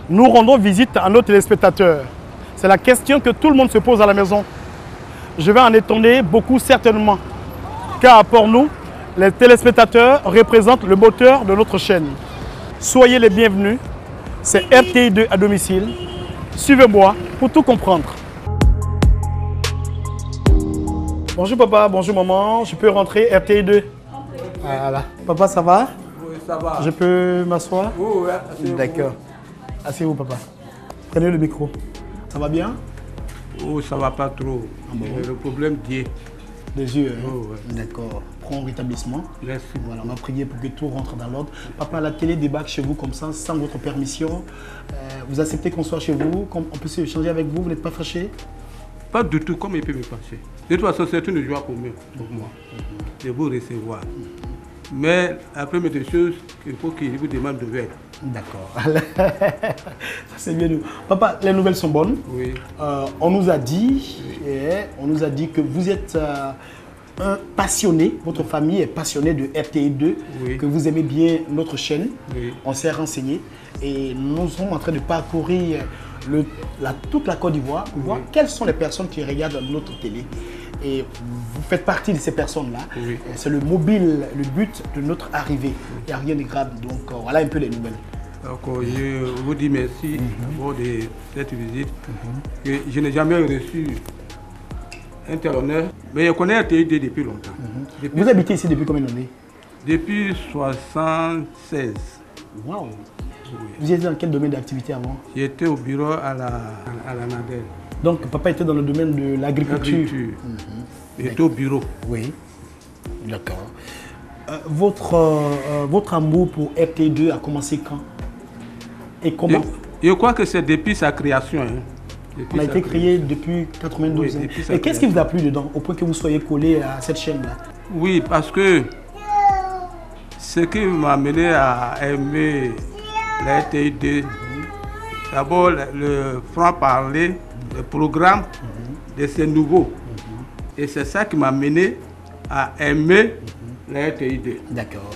nous rendons visite à nos téléspectateurs. C'est la question que tout le monde se pose à la maison. Je vais en étonner beaucoup certainement, car pour nous, les téléspectateurs représentent le moteur de notre chaîne. Soyez les bienvenus, c'est RTI2 à domicile. Suivez-moi pour tout comprendre. Bonjour papa, bonjour maman, je peux rentrer RTI2? Voilà. Papa, ça va? Oui, ça va. Je peux m'asseoir? Oui, oui. D'accord. Asseyez-vous papa. Prenez le micro. Ça va bien? Oh, ça va pas trop. Ah bon? Le problème d'hier. Des yeux, hein? Oh, ouais. D'accord. Prends rétablissement. Merci. Voilà, on va prier pour que tout rentre dans l'ordre. Papa, la télé débarque chez vous comme ça, sans votre permission. Vous acceptez qu'on soit chez vous, qu'on peut se échanger avec vous, vous n'êtes pas fâché? Pas du tout, comme il peut me fâcher. De toute façon, c'est une joie pour moi, de vous recevoir. Mais la première des choses, il faut qu'il vous demande de nouvelles. D'accord. Ça c'est bien. Papa, les nouvelles sont bonnes. Oui. On nous a dit, que vous êtes un passionné, votre famille est passionnée de RTI2, Oui. que vous aimez bien notre chaîne. Oui. On s'est renseigné et nous sommes en train de parcourir toute la Côte d'Ivoire pour voir quelles sont les personnes qui regardent notre télé. Et vous faites partie de ces personnes-là. Oui. C'est le mobile, le but de notre arrivée. Il n'y a rien de grave. Donc voilà un peu les nouvelles. Donc, je vous dis merci pour cette visite. Que je n'ai jamais reçu un tel honneur, mais je connais RTI2 depuis longtemps. Vous habitez ici depuis combien d'années? Depuis 1976. Wow. Vous étiez dans quel domaine d'activité avant? J'étais au bureau à la Nadel. Donc papa était dans le domaine de l'agriculture. J'étais au bureau. Oui. D'accord. Votre amour pour RTI2 a commencé quand? Et comment? Je crois que c'est depuis sa création. On a été créé depuis 92 ans. Et qu'est-ce qui vous a plu dedans, au point que vous soyez collé à cette chaîne-là? Oui, parce que ce qui m'a amené à aimer la RTI2, d'abord le franc-parler, le programme de ces nouveaux. Et c'est ça qui m'a amené à aimer la RTI2. D'accord.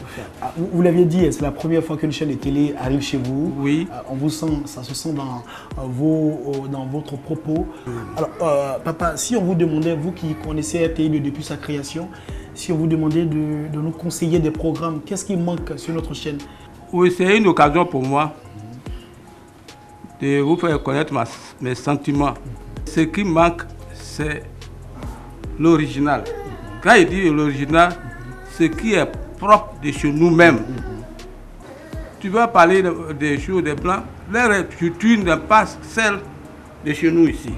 Vous l'aviez dit, c'est la première fois qu'une chaîne de télé arrive chez vous. Oui. On vous sent, ça se sent dans votre propos. Alors, papa, si on vous demandait, vous qui connaissez RTI2 depuis sa création, si on vous demandait de nous conseiller des programmes, qu'est-ce qui manque sur notre chaîne? Oui, c'est une occasion pour moi de vous faire connaître mes sentiments. Ce qui manque, c'est l'original. Quand il dit l'original, ce qui est propre de chez nous-mêmes. Tu vas parler des choses des Blancs, leur culture n'est pas celle de chez nous ici.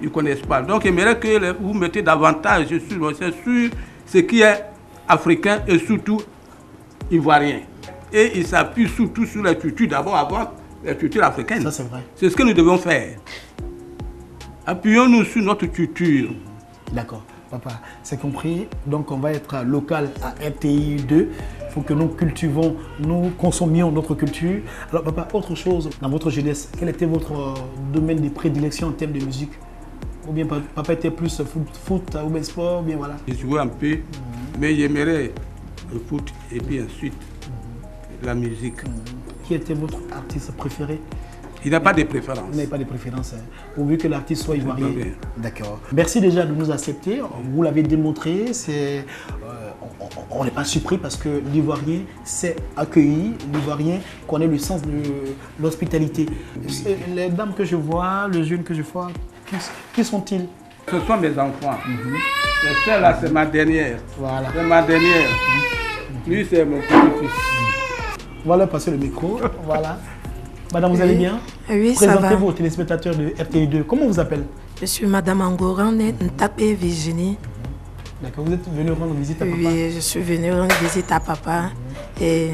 Ils ne connaissent pas. Donc, j'aimerais que vous mettez davantage sur ce qui est africain et surtout ivoirien. Et il s'appuie surtout sur la culture, d'abord avant la culture africaine. Ça, c'est vrai. C'est ce que nous devons faire. Appuyons-nous sur notre culture. D'accord. Papa, c'est compris. Donc, on va être local à RTI2. Il faut que nous cultivons, nous consommions notre culture. Alors, papa, autre chose, dans votre jeunesse, quel était votre domaine de prédilection en termes de musique? Ou bien papa était plus foot ou bien sport, ou bien voilà? J'ai joué un peu, mais j'aimerais le foot et puis ensuite la musique. Qui était votre artiste préféré? Il n'a pas de préférence. Vous n'avez pas de préférence, hein, pourvu que l'artiste soit ivoirien. bien. D'accord. Merci déjà de nous accepter. Vous l'avez démontré. On n'est pas surpris parce que l'Ivoirien s'est accueilli. L'Ivoirien connaît le sens de l'hospitalité. Les dames que je vois, les jeunes que je vois, qui sont-ils? Ce sont mes enfants. Et celle-là, c'est ma dernière. Voilà. C'est ma dernière. Lui, c'est mon petit-fils. On va leur passer le micro. Voilà. Madame, vous allez bien? Oui, ça va. Présentez-vous aux téléspectateurs de RTI2. Comment on vous appelle? Je suis Madame Angoran Ntapé Virginie. D'accord, vous êtes venue rendre visite à papa? Oui, je suis venue rendre visite à papa. Et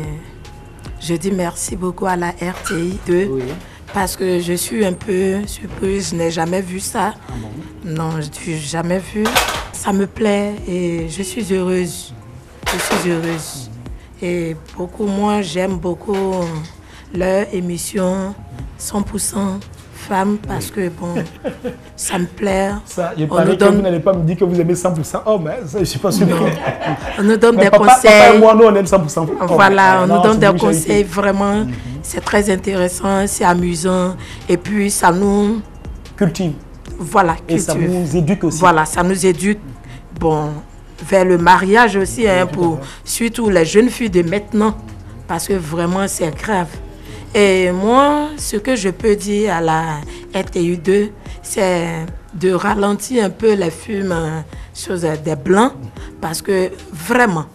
je dis merci beaucoup à la RTI2 parce que je suis un peu surprise. Je n'ai jamais vu ça. Ah bon? Non, je n'ai jamais vu. Ça me plaît et je suis heureuse. Je suis heureuse. Et moi, j'aime beaucoup leur émission 100% femmes parce que bon, ça me plaît. Ça, je parie que vous n'allez pas me dire que vous aimez 100% hommes, hein? Ça, je ne suis pas sûr. On nous donne des conseils. Papa et moi, nous, on aime 100% voilà, on nous donne des conseils vraiment C'est très intéressant, c'est amusant. Et puis, ça nous... Cultive. Voilà, et ça nous éduque aussi. Voilà, ça nous éduque. Bon, vers le mariage aussi, hein, pour surtout les jeunes filles de maintenant. Parce que vraiment, c'est grave. Et moi, ce que je peux dire à la RTI2, c'est de ralentir un peu les films sur des blancs. Parce que vraiment,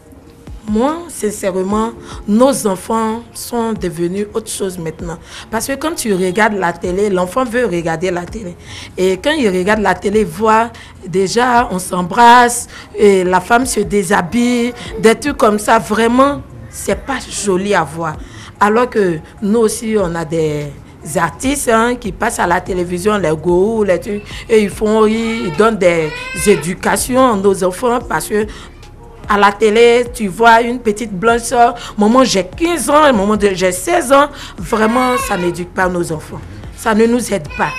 moi, sincèrement, nos enfants sont devenus autre chose maintenant. Parce que quand tu regardes la télé, l'enfant veut regarder la télé. Et quand il regarde la télé, il voit déjà, on s'embrasse, et la femme se déshabille, des trucs comme ça. Vraiment, c'est pas joli à voir. Alors que nous aussi, on a des artistes qui passent à la télévision, les gourous, les trucs, et ils font rire, ils donnent des éducations à nos enfants parce que à la télé, tu vois une petite blancheur, maman j'ai 15 ans, maman j'ai 16 ans, vraiment ça n'éduque pas nos enfants. Ça ne nous aide pas.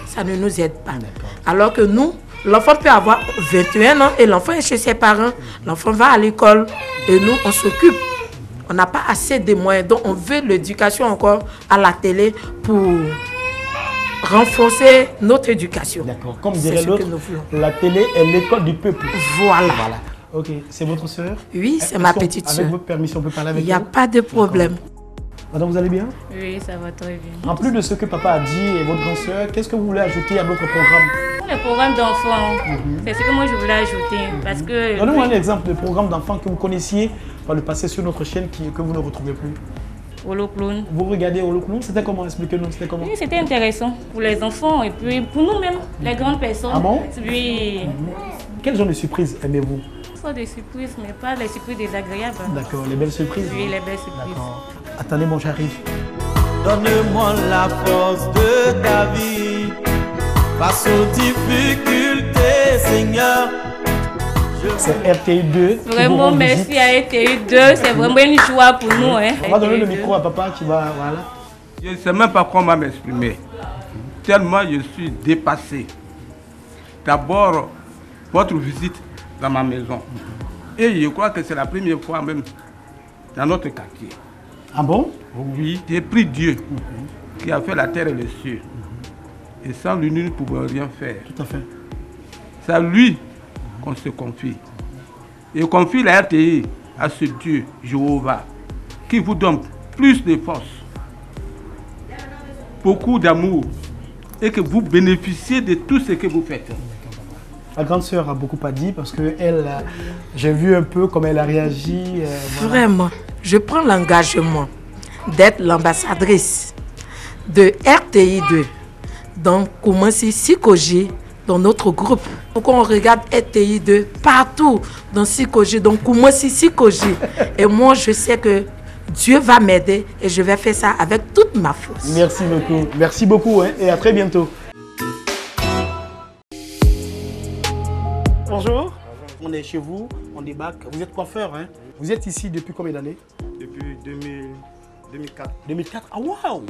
Ça ne nous aide pas. Alors que nous, l'enfant peut avoir 21 ans et l'enfant est chez ses parents, l'enfant va à l'école et nous on s'occupe. On n'a pas assez de moyens, donc on veut l'éducation encore à la télé pour renforcer notre éducation. D'accord, comme dirait l'autre, la télé est l'école du peuple. Voilà. Ok, c'est votre soeur? Oui, c'est ma petite soeur. Avec votre permission, on peut parler avec elle? Il n'y a pas de problème. Madame, vous allez bien? Oui, ça va très bien. En plus de ce que papa a dit et votre grande soeur, qu'est-ce que vous voulez ajouter à notre programme? Le programme d'enfants, c'est ce que moi je voulais ajouter. Parce que... Donnez-moi un exemple de programme d'enfants que vous connaissiez par le passé sur notre chaîne que vous ne retrouvez plus. Holo Clown. Vous regardez Holo Clown, c'était comment? Expliquez-nous, c'était comment? Oui, c'était intéressant pour les enfants et puis pour nous-mêmes, les grandes personnes. Ah bon? Oui. Quel genre de surprise aimez-vous? Des surprises, mais pas les surprises désagréables. D'accord, les belles surprises? Oui, les belles surprises. Attendez, moi j'arrive. Donne-moi la force de ta vie face aux difficultés, Seigneur. C'est RTI2. Vraiment, merci à RTI2. C'est vraiment une joie pour nous. Hein. On va donner le micro à papa qui va. Voilà. Je ne sais même pas comment m'exprimer. Tellement je suis dépassé. D'abord, votre visite dans ma maison. Et je crois que c'est la première fois même dans notre quartier. Ah bon? Oui, j'ai pris Dieu qui a fait la terre et les cieux. Et sans lui, nous ne pouvons rien faire. Tout à fait. C'est à lui qu'on se confie. Et confie la RTI à ce Dieu, Jéhovah, qui vous donne plus de force, beaucoup d'amour, et que vous bénéficiez de tout ce que vous faites. Ma grande sœur a beaucoup dit parce que elle, j'ai vu un peu comment elle a réagi. Voilà. Vraiment, je prends l'engagement d'être l'ambassadrice de RTI2. Donc, comment si Sikoji dans notre groupe. Donc, on regarde RTI2 partout dans Sikoji. Donc, comment si Sikoji. Et moi, je sais que Dieu va m'aider et je vais faire ça avec toute ma force. Merci beaucoup. Merci beaucoup et à très bientôt. Bonjour, on est chez vous, on débarque. Vous êtes coiffeur, hein? Vous êtes ici depuis combien d'années? Depuis 2004. 2004? Ah waouh!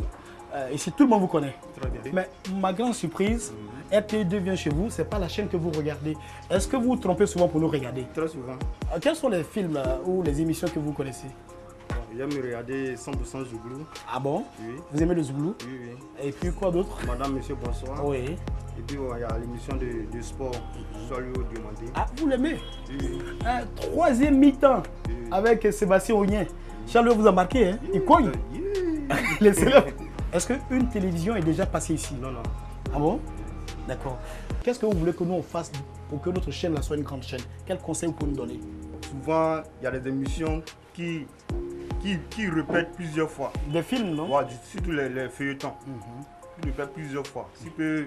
Ici, tout le monde vous connaît. Très bien. Mais ma grande surprise, RTI2 vient chez vous, ce n'est pas la chaîne que vous regardez. Est-ce que vous vous trompez souvent pour nous regarder? Très souvent. Quels sont les films ou les émissions que vous connaissez? J'aime regarder 100% Zouglou. Ah bon? Oui. Vous aimez le Zouglou? Oui, oui. Et puis quoi d'autre? Madame, monsieur, bonsoir. Oui. Et puis il y a l'émission de sport, soit lui ou demandé. Ah, vous l'aimez? Oui, oui. Troisième mi-temps avec Sébastien Ognien. Charles vous a marqué, hein? Il cogne. Laissez-le. Est-ce qu'une télévision est déjà passée ici? Non, non. Ah bon? D'accord. Qu'est-ce que vous voulez que nous on fasse pour que notre chaîne soit une grande chaîne? Quel conseil vous pouvez nous donner? Souvent, il y a des émissions qui répètent plusieurs fois. Des films, non? Ouais, surtout les feuilletons. Qui répètent plusieurs fois. Si peut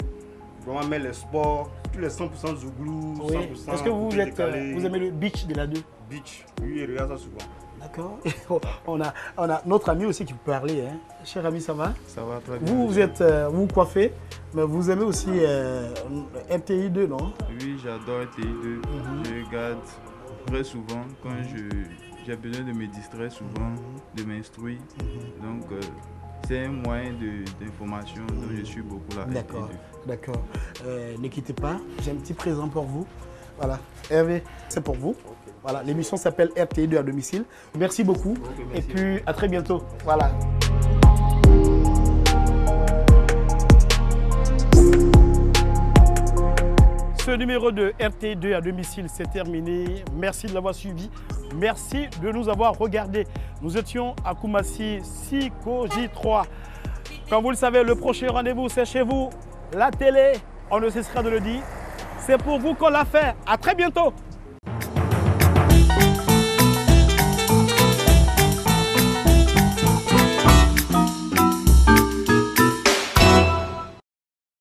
vraiment mettre les sports, tous les 100% Zouglou, Oui. 100%. Est-ce que vous aimez le beach de la 2? Beach, oui, il regarde ça souvent. D'accord. on a notre ami aussi qui peut parler. Hein. Cher ami, ça va? Ça va très bien. Vous coiffez, mais vous aimez aussi RTI2, non? Oui, j'adore RTI2. Je regarde très souvent quand j'ai besoin de me distraire souvent, de m'instruire. Donc, c'est un moyen d'information dont je suis beaucoup là. D'accord, d'accord. Ne quittez pas, j'ai un petit présent pour vous. Voilà, Hervé, c'est pour vous. Voilà, l'émission s'appelle RTI2 à domicile. Merci beaucoup et puis à très bientôt. Voilà. Ce numéro de RT2 à domicile, c'est terminé. Merci de l'avoir suivi. Merci de nous avoir regardés. Nous étions à Koumassi, Sikoji 3. Comme vous le savez, le prochain rendez-vous, c'est chez vous. La télé, on ne cessera de le dire. C'est pour vous qu'on l'a fait. À très bientôt.